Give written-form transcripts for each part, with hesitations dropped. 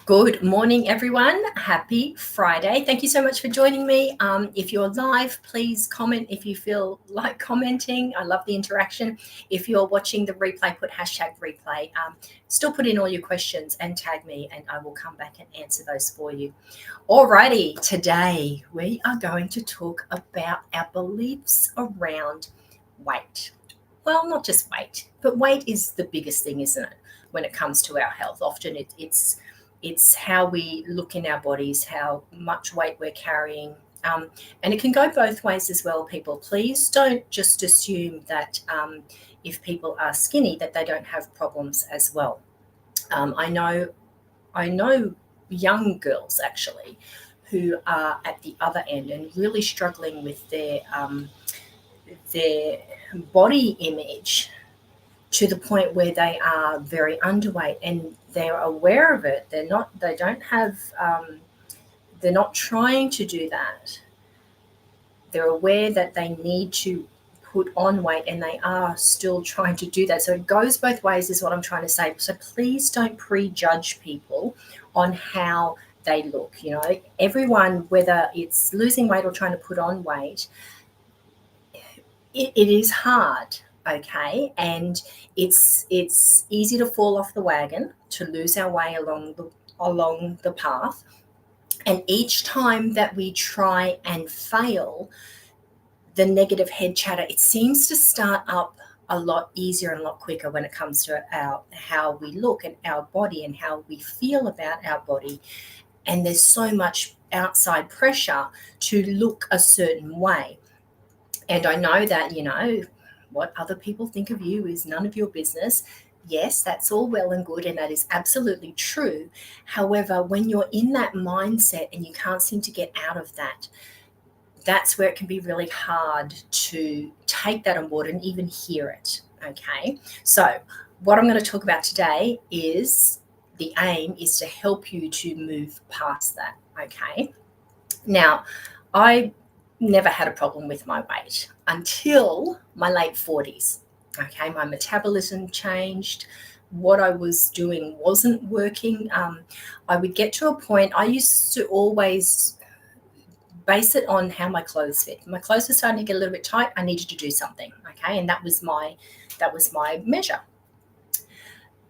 Good morning, everyone. Happy Friday. Thank you so much for joining me. If you're live, please comment if you feel like commenting. I love the interaction. If you're watching the replay, put hashtag replay. Still put in all your questions and tag me, and I will come back and answer those for you. Alrighty, today we are going to talk about our beliefs around weight. Well, not just weight, but weight is the biggest thing, isn't it? When it comes to our health, often it's how we look in our bodies, how much weight we're carrying. And it can go both ways as well, people. Please don't just assume that if people are skinny that they don't have problems as well. I know young girls actually who are at the other end and really struggling with their body image to the point where they are very underweight and they're aware of it. They're not trying to do that. They're aware that they need to put on weight and they are still trying to do that. So it goes both ways, is what I'm trying to say. So please don't prejudge people on how they look. Everyone, whether it's losing weight or trying to put on weight, it is hard, okay, and it's easy to fall off the wagon, to lose our way along the path, and each time that we try and fail, the negative head chatter, it seems to start up a lot easier and a lot quicker when it comes to how we look and our body and how we feel about our body. And there's so much outside pressure to look a certain way. And I know that, what other people think of you is none of your business. Yes, that's all well and good, and that is absolutely true. However, when you're in that mindset and you can't seem to get out of that, that's where it can be really hard to take that on board and even hear it. Okay. So, what I'm going to talk about today is the aim is to help you to move past that. Okay. Now, I never had a problem with my weight until my late 40s. Okay, my metabolism changed. What I was doing wasn't working. I would get to a point, I used to always base it on how my clothes fit. My clothes were starting to get a little bit tight. I needed to do something. Okay, and that was my measure.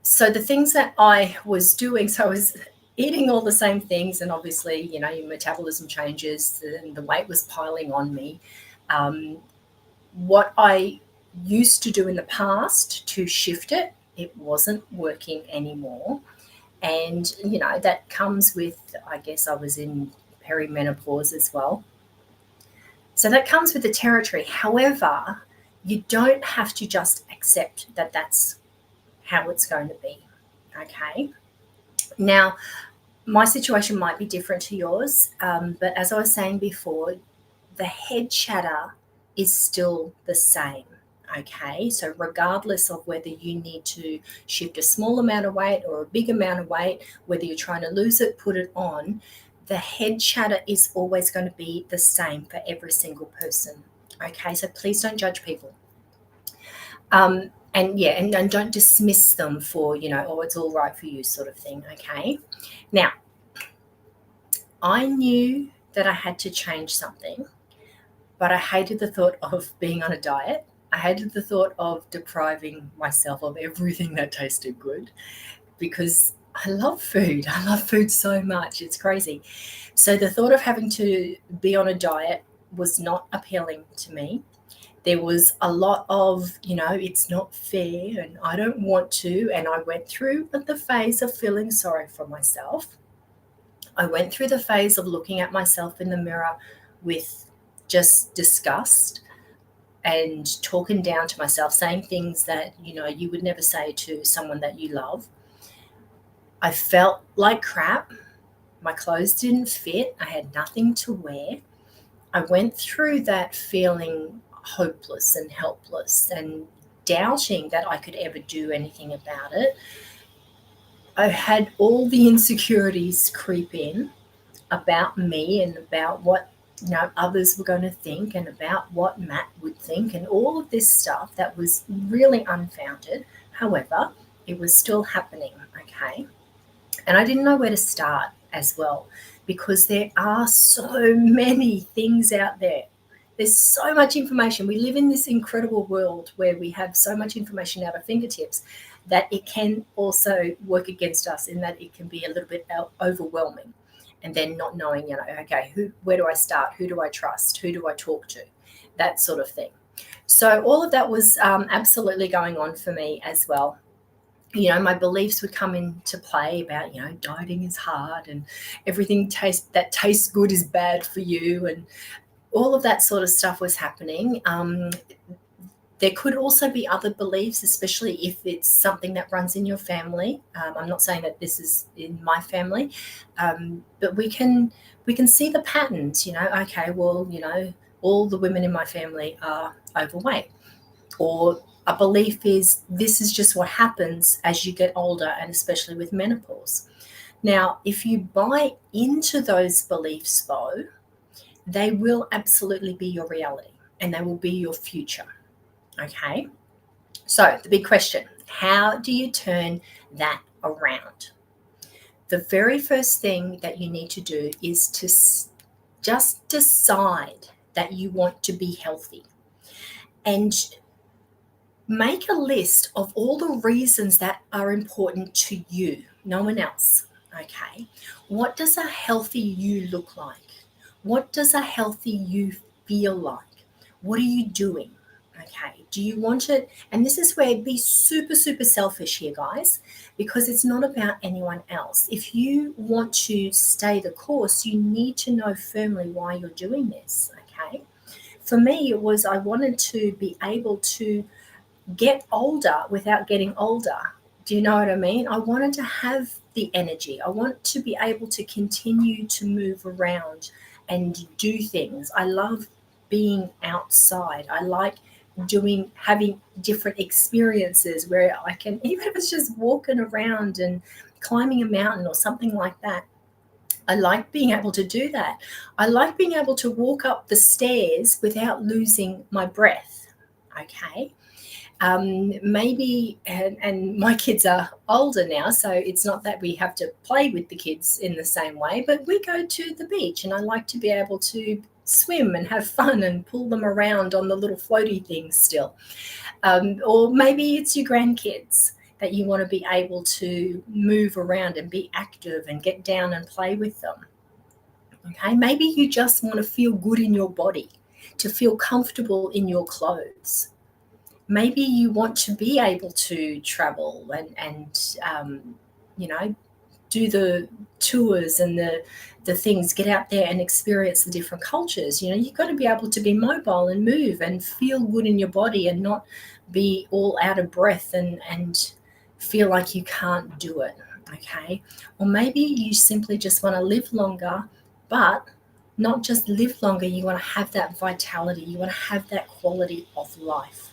So the things that I was doing, so I was eating all the same things, and obviously, your metabolism changes, and the weight was piling on me. What I used to do in the past to shift it, it wasn't working anymore. And, that comes with, I guess I was in perimenopause as well. So that comes with the territory. However, you don't have to just accept that that's how it's going to be. Okay. Now, my situation might be different to yours, but as I was saying before, the head chatter is still the same. Okay, so regardless of whether you need to shift a small amount of weight or a big amount of weight, whether you're trying to lose it, put it on, the head chatter is always going to be the same for every single person. Okay, so please don't judge people. And don't dismiss them for, oh, it's all right for you sort of thing. Okay, now I knew that I had to change something, but I hated the thought of being on a diet. I hated the thought of depriving myself of everything that tasted good, because I love food. I love food so much. It's crazy. So the thought of having to be on a diet was not appealing to me. There was a lot of, it's not fair and I don't want to. And I went through the phase of feeling sorry for myself. I went through the phase of looking at myself in the mirror with just disgust and talking down to myself, saying things that, you would never say to someone that you love. I felt like crap. My clothes didn't fit. I had nothing to wear. I went through that feeling hopeless and helpless and doubting that I could ever do anything about it. I had all the insecurities creep in about me and about what others were going to think and about what Matt would think, and all of this stuff that was really unfounded. However, it was still happening. Okay. And I didn't know where to start as well, because there are so many things out there. There's so much information. We live in this incredible world where we have so much information at our fingertips that it can also work against us, in that it can be a little bit overwhelming. And then not knowing, okay, where do I start? Who do I trust? Who do I talk to? That sort of thing. So all of that was absolutely going on for me as well. My beliefs would come into play about, dieting is hard, and everything that tastes good is bad for you, and all of that sort of stuff was happening. There could also be other beliefs, especially if it's something that runs in your family. I'm not saying that this is in my family, but we can see the patterns. Okay, well, all the women in my family are overweight, or a belief is this is just what happens as you get older, and especially with menopause. Now, if you buy into those beliefs, though, they will absolutely be your reality, and they will be your future. Okay? So, the big question, how do you turn that around? The very first thing that you need to do is to just decide that you want to be healthy, and make a list of all the reasons that are important to you, no one else. Okay. What does a healthy you look like? What does a healthy you feel like? What are you doing? Okay. Do you want it? And this is where be super, super selfish here, guys, because it's not about anyone else. If you want to stay the course, you need to know firmly why you're doing this. Okay. For me, it was I wanted to be able to get older without getting older. Do you know what I mean? I wanted to have the energy. I want to be able to continue to move around and do things. I love being outside. I like having different experiences where I can, even if it's just walking around and climbing a mountain or something like that. I like being able to do that. I like being able to walk up the stairs without losing my breath. Okay. Maybe, and my kids are older now, so it's not that we have to play with the kids in the same way, but we go to the beach, and I like to be able to swim and have fun and pull them around on the little floaty things still. Or maybe it's your grandkids that you want to be able to move around and be active and get down and play with them. Okay, maybe you just want to feel good in your body, to feel comfortable in your clothes. Maybe you want to be able to travel and do the tours and the things, get out there and experience the different cultures. You've got to be able to be mobile and move and feel good in your body, and not be all out of breath and feel like you can't do it. Okay. Or maybe you simply just want to live longer, but not just live longer, you want to have that vitality, you want to have that quality of life.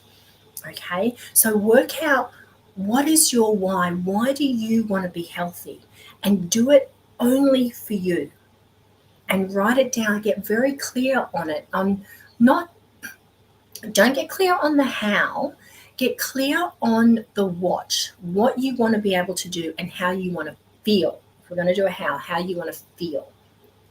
Okay, so work out, what is your why? Why do you want to be healthy? And do it only for you. And write it down. Get very clear on it. Don't get clear on the how. Get clear on the what you want to be able to do, and how you want to feel. If we're going to do a how you want to feel.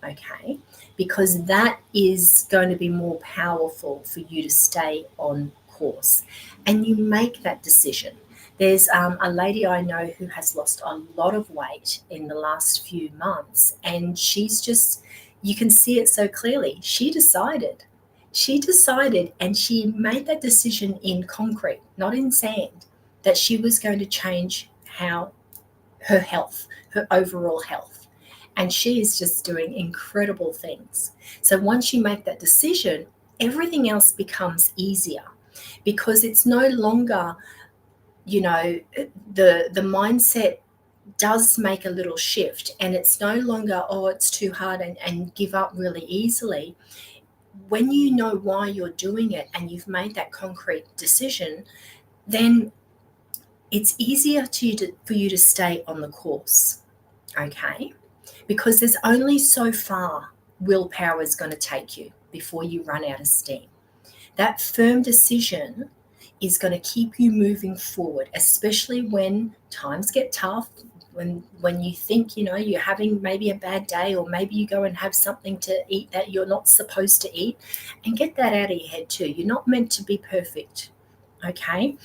Okay, because that is going to be more powerful for you to stay on course, and you make that decision. There's a lady I know who has lost a lot of weight in the last few months, and you can see it so clearly. She decided, and she made that decision in concrete, not in sand, that she was going to change her overall health. And she is just doing incredible things. So once you make that decision, everything else becomes easier, because it's no longer, the mindset does make a little shift, and it's no longer, it's too hard, and give up really easily. When you know why you're doing it and you've made that concrete decision, then it's easier for you to stay on the course. Okay? Because there's only so far willpower is going to take you before you run out of steam. That firm decision is going to keep you moving forward, especially when times get tough, when you think, you're having maybe a bad day, or maybe you go and have something to eat that you're not supposed to eat, and get that out of your head too. You're not meant to be perfect, okay?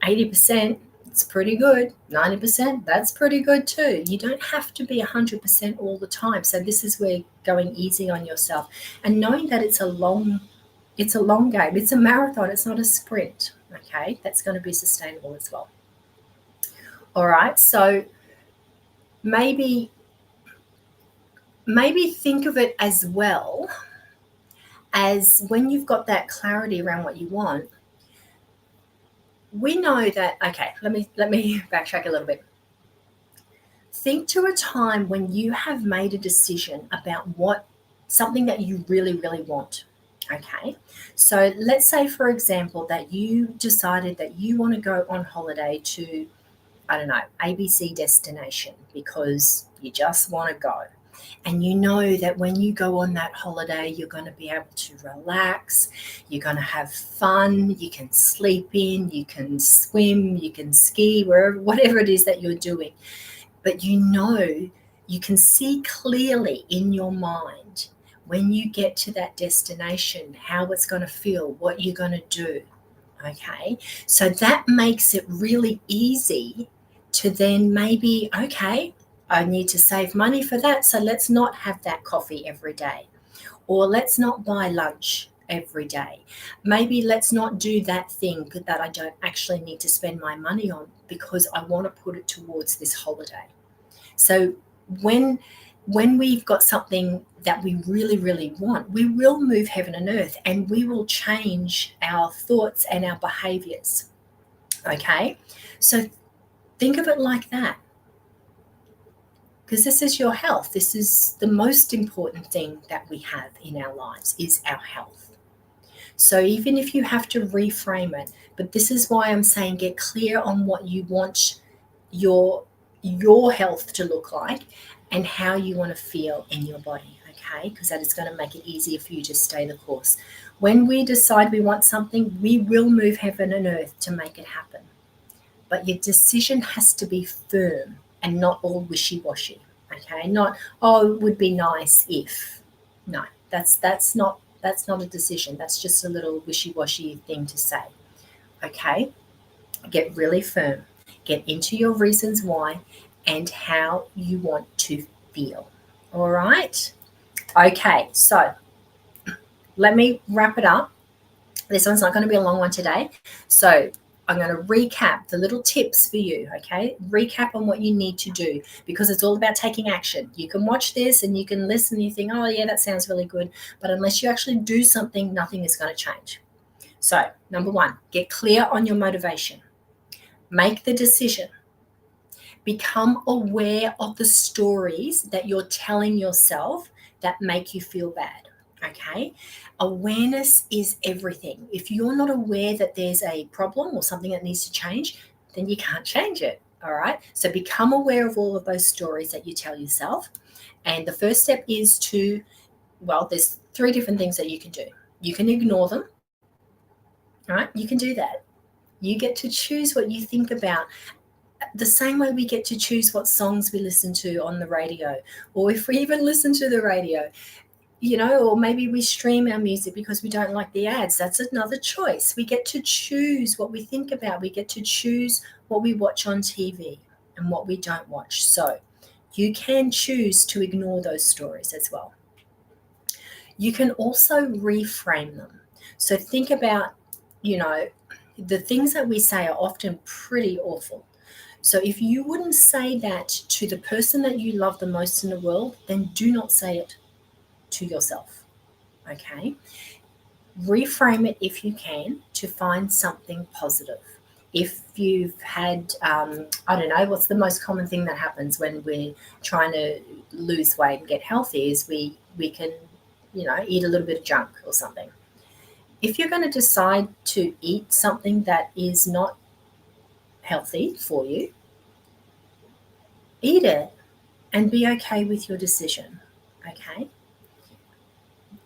80%, it's pretty good. 90%, that's pretty good too. You don't have to be 100% all the time. So this is where going easy on yourself and knowing that it's a long game. It's a marathon. It's not a sprint. Okay, that's going to be sustainable as well. All right, so maybe think of it as well as when you've got that clarity around what you want. We know that. Okay, let me backtrack a little bit. Think to a time when you have made a decision about something that you really, really want. Okay, so let's say, for example, that you decided that you want to go on holiday to, I don't know, ABC destination because you just want to go. And you know that when you go on that holiday, you're going to be able to relax, you're going to have fun, you can sleep in, you can swim, you can ski, whatever it is that you're doing. But you can see clearly in your mind when you get to that destination how it's going to feel, what you're going to do. Okay, so that makes it really easy to then maybe, okay, I need to save money for that, so let's not have that coffee every day, or let's not buy lunch every day. Maybe let's not do that thing that I don't actually need to spend my money on because I want to put it towards this holiday. So when we've got something that we really, really want, we will move heaven and earth, and we will change our thoughts and our behaviors. Okay, so think of it like that, because this is your health. This is the most important thing that we have in our lives, is our health. So even if you have to reframe it, but this is why I'm saying get clear on what you want your health to look like and how you want to feel in your body, okay? Because that is going to make it easier for you to stay the course. When we decide we want something, we will move heaven and earth to make it happen. But your decision has to be firm and not all wishy-washy, okay? Not, oh, it would be nice if. No, that's not a decision. That's just a little wishy-washy thing to say, okay? Get really firm. Get into your reasons why and how you want to feel. All right? Okay, so let me wrap it up. This one's not going to be a long one today. So I'm going to recap the little tips for you, okay? Recap on what you need to do, because it's all about taking action. You can watch this and you can listen and you think, oh, yeah, that sounds really good. But unless you actually do something, nothing is going to change. So, number 1, get clear on your motivation. Make the decision. Become aware of the stories that you're telling yourself that make you feel bad. Okay, awareness is everything. If you're not aware that there's a problem or something that needs to change, then you can't change it. All right, so become aware of all of those stories that you tell yourself. And the first step is there's 3 different things that you can do. You can ignore them. All right, you can do that. You get to choose what you think about, the same way we get to choose what songs we listen to on the radio, or if we even listen to the radio. Or maybe we stream our music because we don't like the ads. That's another choice. We get to choose what we think about. We get to choose what we watch on TV and what we don't watch. So you can choose to ignore those stories as well. You can also reframe them. So think about, the things that we say are often pretty awful. So if you wouldn't say that to the person that you love the most in the world, then do not say it to yourself, okay? Reframe it if you can to find something positive. If you've had, I don't know, what's the most common thing that happens when we're trying to lose weight and get healthy is we can, eat a little bit of junk or something. If you're going to decide to eat something that is not healthy for you, eat it and be okay with your decision, okay?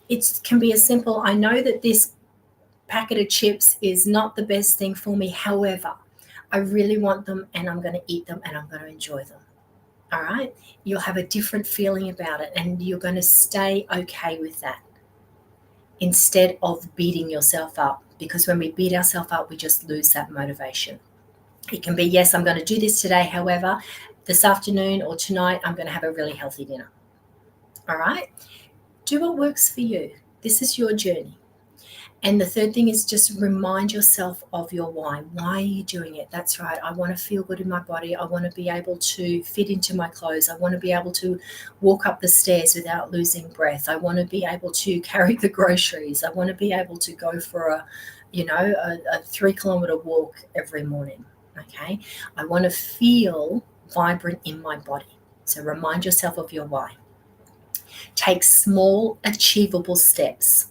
It can be as simple, I know that this packet of chips is not the best thing for me. However, I really want them and I'm going to eat them and I'm going to enjoy them. all right, you'll have a different feeling about it, and you're going to stay okay with that instead of beating yourself up. Because when we beat ourselves up, we just lose that motivation. It can be, yes, I'm going to do this today. However, this afternoon or tonight, I'm going to have a really healthy dinner. All right? Do what works for you. This is your journey. And the third thing is just remind yourself of your why. Why are you doing it? That's right. I want to feel good in my body. I want to be able to fit into my clothes. I want to be able to walk up the stairs without losing breath. I want to be able to carry the groceries. I want to be able to go for a 3-kilometer walk every morning. Okay. I want to feel vibrant in my body. So remind yourself of your why. Take small, achievable steps.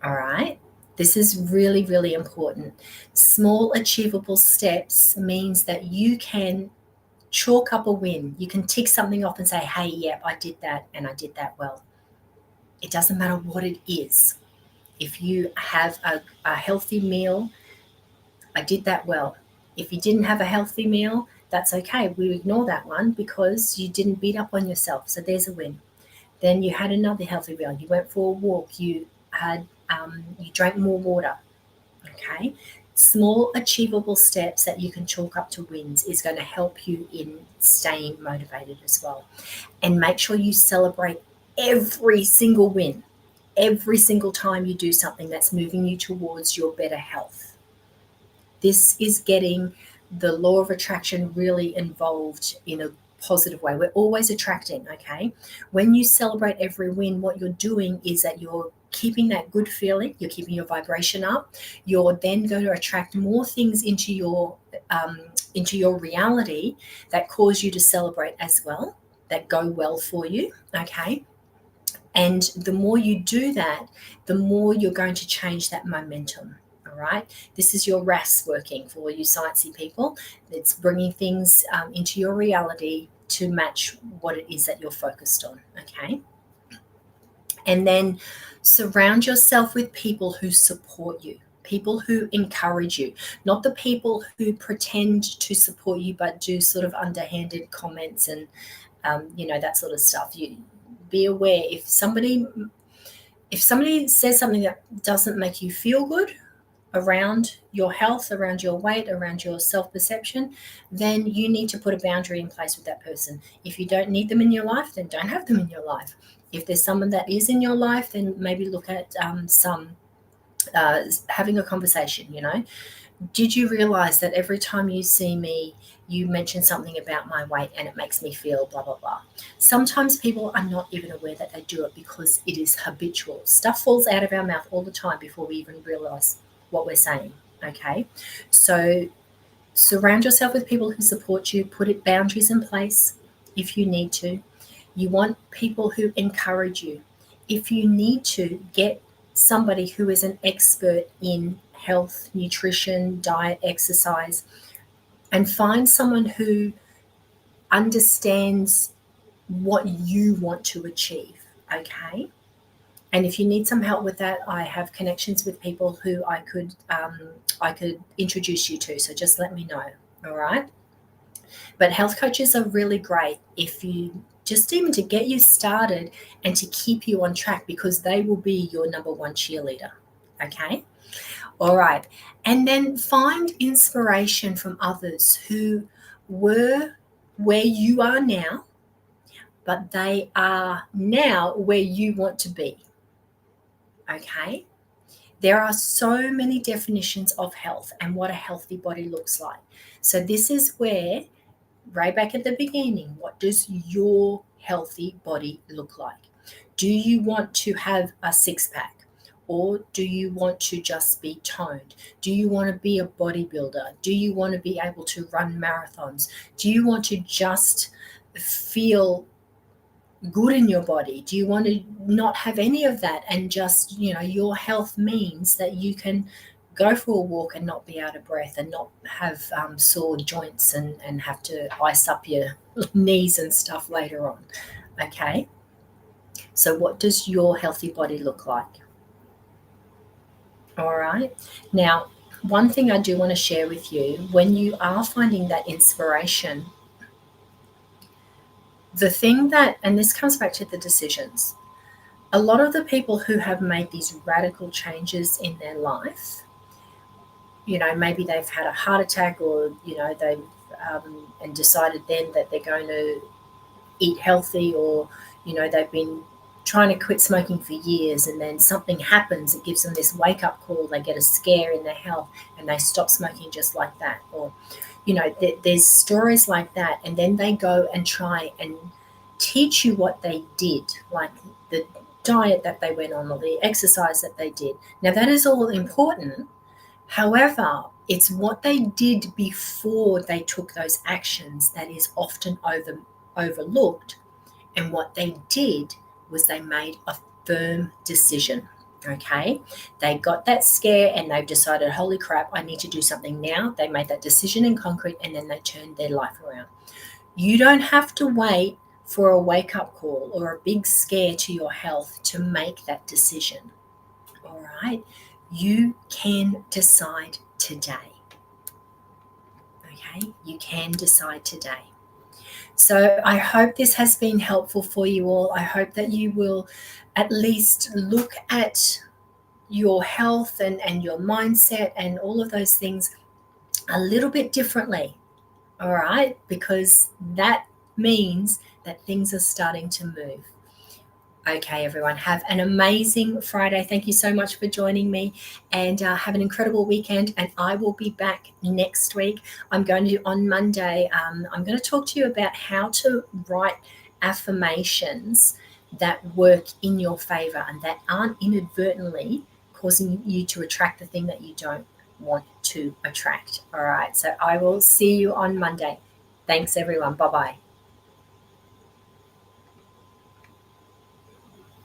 All right. This is really, really important. Small, achievable steps means that you can chalk up a win. You can tick something off and say, hey, yep, I did that and I did that well. It doesn't matter what it is. If you have a healthy meal, I did that well. If you didn't have a healthy meal, that's okay. We ignore that one because you didn't beat up on yourself. So there's a win. Then you had another healthy meal. You went for a walk. You drank more water. Okay. Small achievable steps that you can chalk up to wins is going to help you in staying motivated as well. And make sure you celebrate every single win, every single time you do something that's moving you towards your better health. This is getting the law of attraction really involved in a positive way. We're always attracting, okay? When you celebrate every win, what you're doing is that you're keeping that good feeling, you're keeping your vibration up. You're then going to attract more things into your reality that cause you to celebrate as well, that go well for you, okay? And the more you do that, the more you're going to change that momentum. All right. This is your RAS working for you sciencey people. It's bringing things into your reality to match what it is that you're focused on. Okay. And then surround yourself with people who support you, people who encourage you, not the people who pretend to support you but do sort of underhanded comments and that sort of stuff. You be aware if somebody says something that doesn't make you feel good around your health, around your weight, around your self-perception, then you need to put a boundary in place with that person. If you don't need them in your life, then don't have them in your life. If there's someone that is in your life, then maybe look at having a conversation. Did you realize that every time you see me, you mention something about my weight and it makes me feel blah, blah, blah? Sometimes people are not even aware that they do it because it is habitual. Stuff falls out of our mouth all the time before we even realize what we're saying, okay? So surround yourself with people who support you. Put boundaries in place if you need to. You want people who encourage you. If you need to, get somebody who is an expert in health, nutrition, diet, exercise, and find someone who understands what you want to achieve, okay? And if you need some help with that, I have connections with people who I could introduce you to. So just let me know, all right? But health coaches are really great if you just even to get you started and to keep you on track, because they will be your number one cheerleader, okay? All right. And then find inspiration from others who were where you are now, but they are now where you want to be. Okay. There are so many definitions of health and what a healthy body looks like. So this is where, right back at the beginning, what does your healthy body look like? Do you want to have a six-pack? Or do you want to just be toned? Do you want to be a bodybuilder? Do you want to be able to run marathons? Do you want to just feel good in your body? Do you want to not have any of that and just, your health means that you can go for a walk and not be out of breath and not have sore joints and have to ice up your knees and stuff later on? Okay. So what does your healthy body look like? All right. Now, one thing I do want to share with you, when you are finding that inspiration, the thing that, and this comes back to the decisions, a lot of the people who have made these radical changes in their life, maybe they've had a heart attack, or, they've and decided then that they're going to eat healthy, or, they've been trying to quit smoking for years, and then something happens, it gives them this wake up call, they get a scare in their health and they stop smoking just like that. Or, there's stories like that, and then they go and try and teach you what they did, like the diet that they went on or the exercise that they did. Now, that is all important. However, it's what they did before they took those actions that is often overlooked. And what they did was they made a firm decision. Okay, they got that scare and they've decided, holy crap, I need to do something now. They made that decision in concrete, and then they turned their life around. You don't have to wait for a wake up call or a big scare to your health to make that decision. All right, you can decide today. Okay, you can decide today. So I hope this has been helpful for you all. I hope that you will at least look at your health and your mindset and all of those things a little bit differently. All right, because that means that things are starting to move. Okay, everyone, have an amazing Friday. Thank you so much for joining me, and have an incredible weekend. And I will be back next week. I'm going to, on Monday, I'm going to talk to you about how to write affirmations that work in your favor and that aren't inadvertently causing you to attract the thing that you don't want to attract. All right, so I will see you on Monday. Thanks, everyone. Bye-bye.